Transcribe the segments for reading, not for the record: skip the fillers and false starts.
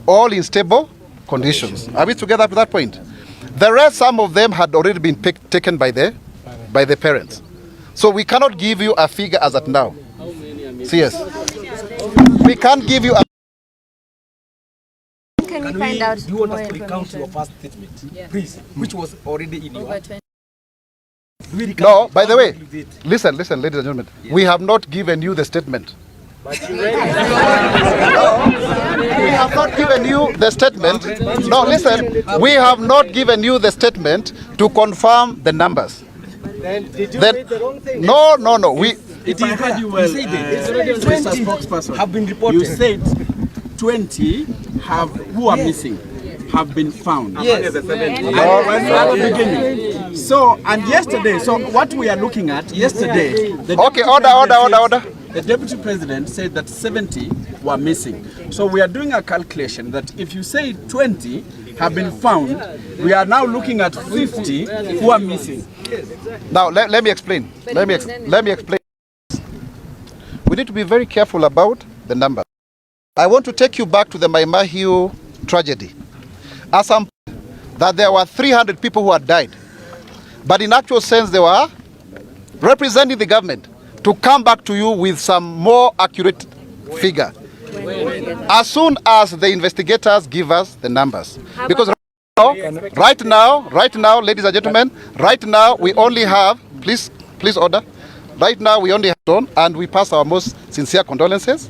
all in stable conditions. Are we together up to that point? The rest, some of them had already been taken by the parents. So we cannot give you a figure as at now. Yes. We can't give you a... Can we find out? Do you want us to recount your first statement? Yeah. Please, which was already in your... No, by the way, listen, ladies and gentlemen. Yes. We have not given you the statement. But you read it. We have not given you the statement. No, listen, we have not given you the statement to confirm the numbers. Then did you read the wrong thing? No. It is heard you well. It's already 20 spokesperson have been reported. You said 20 who are missing have been found. Yes. At the beginning. So, and yesterday, so what we are looking at yesterday. Okay, order. The deputy president said that 70 were missing. So we are doing a calculation that if you say 20 have been found, we are now looking at 50 who are missing. Now let me explain. Let me explain. We need to be very careful about the numbers. I want to take you back to the Mai Mahiu tragedy. That there were 300 people who had died. But in actual sense, they were representing the government to come back to you with some more accurate figure. As soon as the investigators give us the numbers. Because right now, ladies and gentlemen, right now we only have, please order. Right now we only have done, and we pass our most sincere condolences.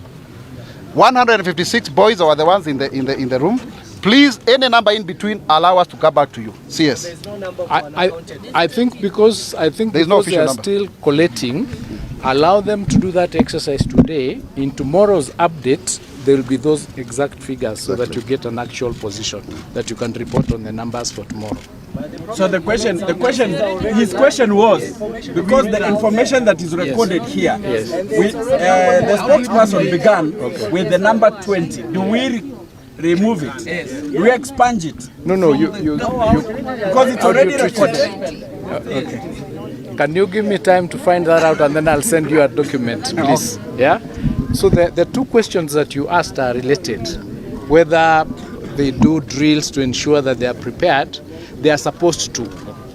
156 boys are the ones in the room. Please, any number in between, allow us to come back to you. CS. There's no number of I think because no they are number. Still collating, allow them to do that exercise today. In tomorrow's update, there will be those exact figures so that you get an actual position that you can report on the numbers for tomorrow. So his question was, because the information that is recorded here, the spokesperson began with the number 20. Do we remove it? Do we expunge it? No, you because it's already recorded. Okay. Can you give me time to find that out, and then I'll send you a document, please? Yeah? So the two questions that you asked are related. Whether they do drills to ensure that they are prepared, they are supposed to.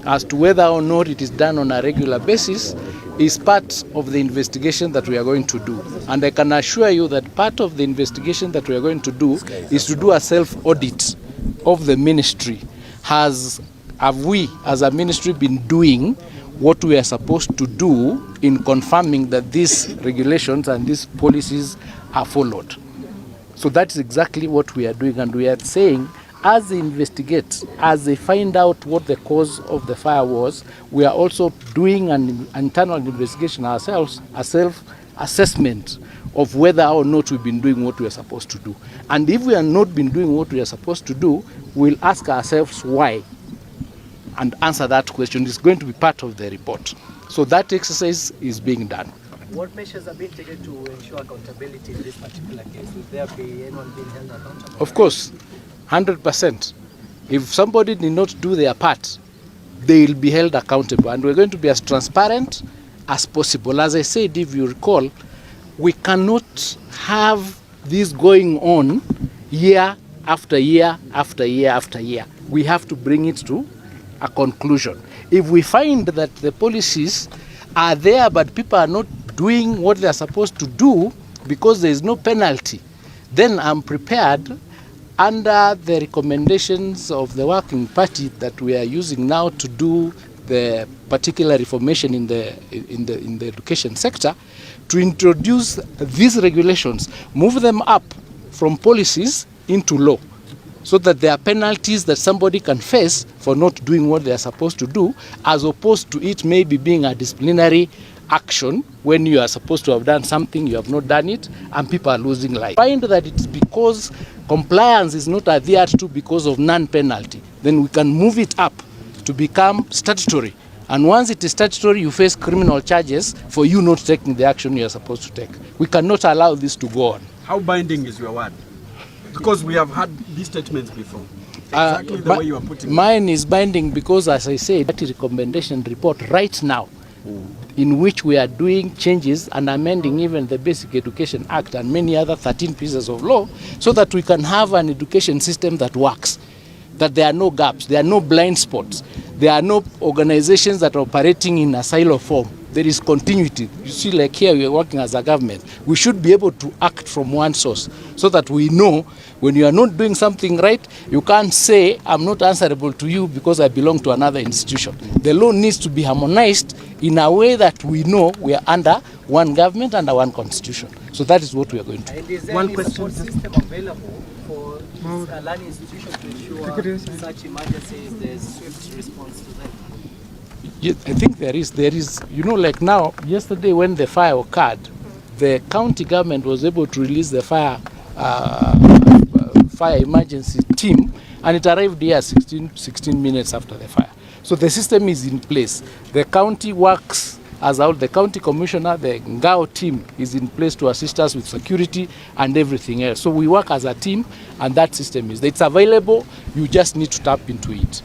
As to whether or not it is done on a regular basis is part of the investigation that we are going to do. And I can assure you that part of the investigation that we are going to do is to do a self-audit of the ministry. Have we, as a ministry, been doing what we are supposed to do in confirming that these regulations and these policies are followed? So that's exactly what we are doing, and we are saying, as they investigate, as they find out what the cause of the fire was, we are also doing an internal investigation ourselves, a self-assessment of whether or not we've been doing what we are supposed to do. And if we have not been doing what we are supposed to do, we'll ask ourselves why and answer that question. It's going to be part of the report. So that exercise is being done. What measures are being taken to ensure accountability in this particular case? Will there be anyone being held accountable? Of course, 100%. If somebody did not do their part, they will be held accountable. And we're going to be as transparent as possible. As I said, if you recall, we cannot have this going on year after year after year after year. We have to bring it to a conclusion. If we find that the policies are there but people are not doing what they are supposed to do because there is no penalty, then I'm prepared, under the recommendations of the working party that we are using now to do the particular reformation in the education sector, to introduce these regulations, move them up from policies into law, so that there are penalties that somebody can face for not doing what they are supposed to do, as opposed to it maybe being a disciplinary action when you are supposed to have done something, you have not done it, and people are losing life. Find that it's because compliance is not adhered to because of non-penalty, then we can move it up to become statutory. And once it is statutory, you face criminal charges for you not taking the action you are supposed to take. We cannot allow this to go on. How binding is your word? Because we have had these statements before. Exactly the way you are putting it. Mine is binding because, as I said, that recommendation report right now in which we are doing changes and amending even the Basic Education Act and many other 13 pieces of law, so that we can have an education system that works, that there are no gaps, there are no blind spots, there are no organizations that are operating in a silo form. There is continuity. You see, like here we are working as a government. We should be able to act from one source, so that we know when you are not doing something right, you can't say, I'm not answerable to you because I belong to another institution. The law needs to be harmonized in a way that we know we are under one government, under one constitution. So that is what we are going to do. And is there any support system available for learning institutions to ensure such emergencies, there's swift response to them? Yes, I think there is, you know, like now, yesterday when the fire occurred, the county government was able to release the fire emergency team, and it arrived here 16 minutes after the fire. So the system is in place. The county works as out, the county commissioner, the Ngao team is in place to assist us with security and everything else. So we work as a team, and that system is, it's available, you just need to tap into it.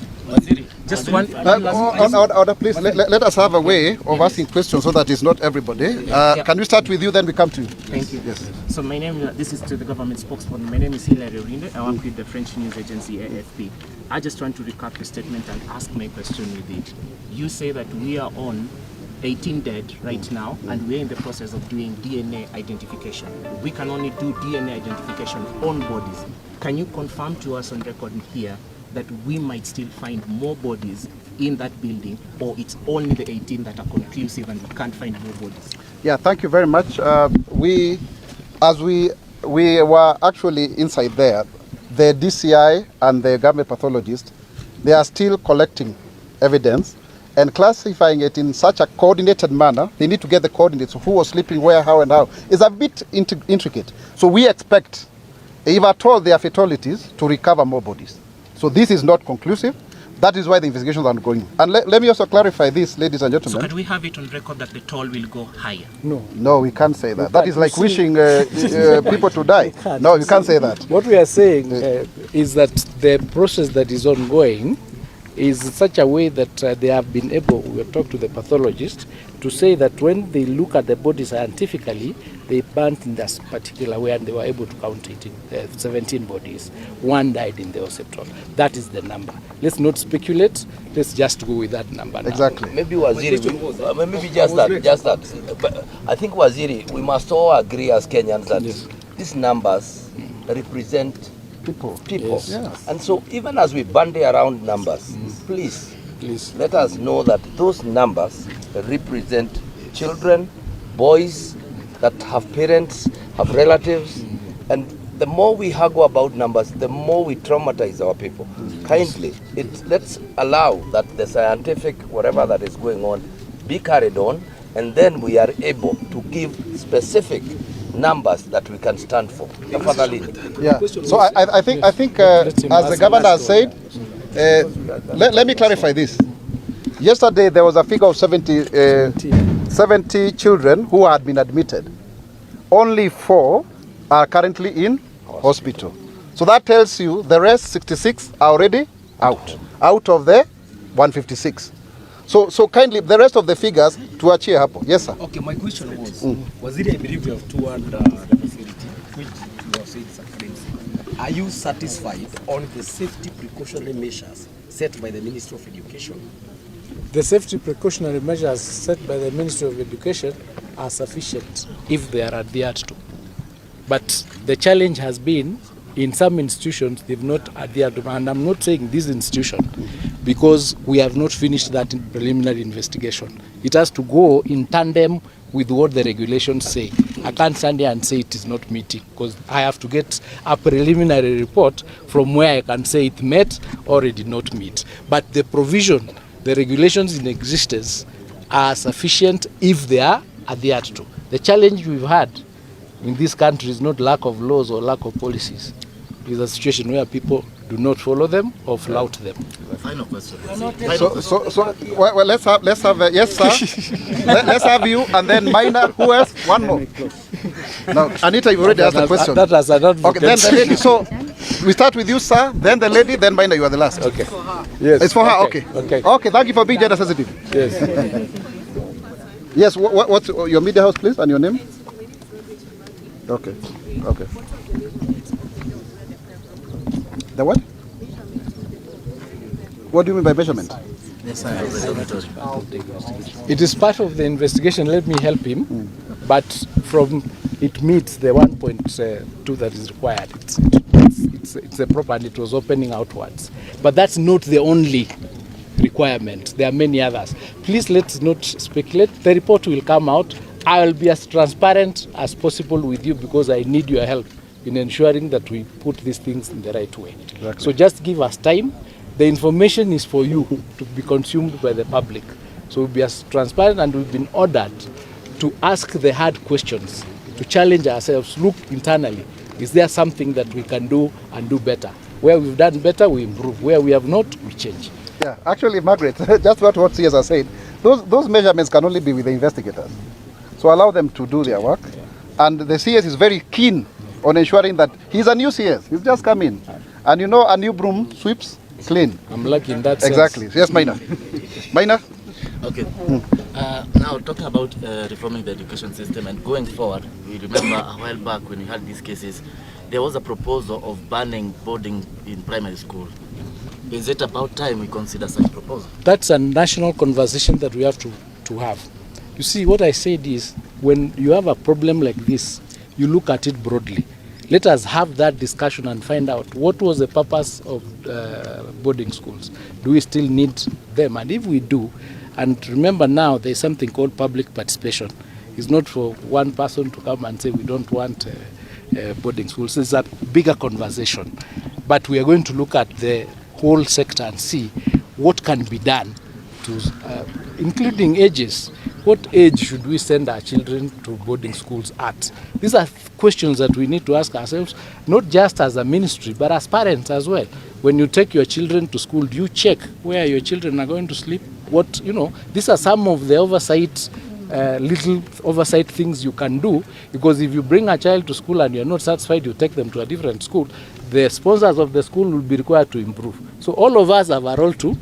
Just one. Order, please. Let us have a way of asking questions so that it's not everybody. Can we start with you, then we come to you? Thank you. Yes. So my name, this is to the government spokesperson. My name is Hillside. I work with the French news agency AFP. I just want to recap the statement and ask my question with it. You say that we are on 18 dead right now, and we're in the process of doing DNA identification. We can only do DNA identification on bodies. Can you confirm to us on record here that we might still find more bodies in that building, or it's only the 18 that are conclusive and we can't find more bodies? Yeah, thank you very much. We were actually inside there, the DCI and the government pathologist, they are still collecting evidence and classifying it in such a coordinated manner. They need to get the coordinates of who was sleeping where, how, and how. It's a bit intricate. So we expect, if at all there are fatalities, to recover more bodies. So this is not conclusive. That is why the investigations are ongoing. And let me also clarify this, ladies and gentlemen. So can we have it on record that the toll will go higher? No, we can't say that. That is like wishing people to die. No, you can't say that. What we are saying is that the process that is ongoing is in such a way that they have been able, we have talked to the pathologist, to say that when they look at the body scientifically, they burnt in this particular way, and they were able to count it, 17 bodies. One died in the hospital. That is the number. Let's not speculate. Let's just go with that number now. Exactly. Maybe Waziri, maybe just that. But I think Waziri, we must all agree as Kenyans that these numbers represent people. Yes. And so even as we bandy around numbers, please let us know that those numbers represent children, boys that have parents, have relatives, and the more we haggle about numbers, the more we traumatize our people. Kindly, let's allow that the scientific, whatever that is going on, be carried on, and then we are able to give specific numbers that we can stand for. Yeah. So I think as the governor has said, let me clarify this. Yesterday there was a figure of 70 children who had been admitted. Only 4 are currently in hospital. So that tells you the rest 66 are already out of the 156. So kindly, the rest of the figures to achie hapo. Yes, sir. Okay, my question was, Waziri, I believe you have toured the facility, which you have said is a cleansing. Are you satisfied on the safety precautionary measures set by the Ministry of Education? The safety precautionary measures set by the Ministry of Education are sufficient if they are adhered to. But the challenge has been, in some institutions, they've not adhered to, and I'm not saying this institution, because we have not finished that preliminary investigation. It has to go in tandem with what the regulations say. I can't stand here and say it is not meeting, because I have to get a preliminary report from where I can say it met or it did not meet. But the provision, the regulations in existence are sufficient if they are adhered to. The challenge we've had in this country is not lack of laws or lack of policies. It is a situation where people do not follow them or flout them. Final question. Well, let's have yes, sir. Let's have you, and then Minor. Who else? One more. Now, Anita, you already asked the question. That as an advocate. Okay, then the lady. So we start with you, sir. Then the lady. Then Minor. You are the last. Okay. Yes. It's for her. Okay. Okay. Okay. Thank you for being gender sensitive. Yes. Yes, what's your media house, please, and your name? Okay, okay. The what? What do you mean by measurement? It is part of the investigation. Let me help him. But from it meets the 1.2 that is required. It's a proper, and it was opening outwards. But that's not the only requirement. There are many others. Please let's not speculate. The report will come out. I will be as transparent as possible with you because I need your help in ensuring that we put these things in the right way. Exactly. So just give us time. The information is for you to be consumed by the public. So we'll be as transparent, and we've been ordered to ask the hard questions, to challenge ourselves, look internally. Is there something that we can do and do better? Where we've done better, we improve. Where we have not, we change. Yeah, actually, Margaret, just what CS has said, those measurements can only be with the investigators. So allow them to do their work. Yeah. And the CS is very keen on ensuring that he's a new CS. He's just come in. And you know, a new broom sweeps clean. I'm lucky in that sense. Exactly. Yes, Maina. Maina? Okay. Now, talking about reforming the education system and going forward, we remember a while back when we had these cases, there was a proposal of banning boarding in primary school. Is it about time we consider such proposal? That's a national conversation that we have to have. You see, what I said is, when you have a problem like this, you look at it broadly. Let us have that discussion and find out what was the purpose of boarding schools. Do we still need them? And if we do, and remember now there's something called public participation. It's not for one person to come and say we don't want boarding schools. It's a bigger conversation. But we are going to look at the whole sector and see what can be done, to, including ages. What age should we send our children to boarding schools at? These are questions that we need to ask ourselves, not just as a ministry, but as parents as well. When you take your children to school, do you check where your children are going to sleep? What, you know, these are some of the oversight, little oversight things you can do, because if you bring a child to school and you're not satisfied, you take them to a different school, the sponsors of the school will be required to improve. So all of us have a role to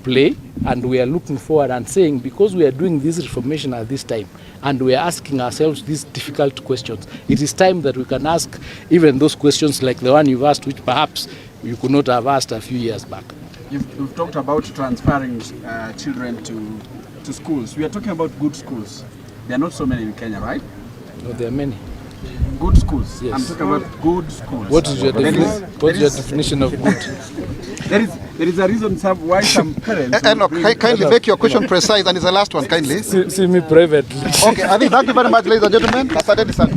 play, and we are looking forward and saying, because we are doing this reformation at this time and we are asking ourselves these difficult questions, it is time that we can ask even those questions like the one you've asked, which perhaps you could not have asked a few years back. You've talked about transferring children to schools. We are talking about good schools. There are not so many in Kenya, right? No, there are many. Good schools. Yes. I'm talking about good schools. What is your, definition of good? There is a reason why some parents... Enoch, kindly make your question precise, and it's the last one, kindly. See me privately. Okay, I think thank you very much, ladies and gentlemen. Asante sana.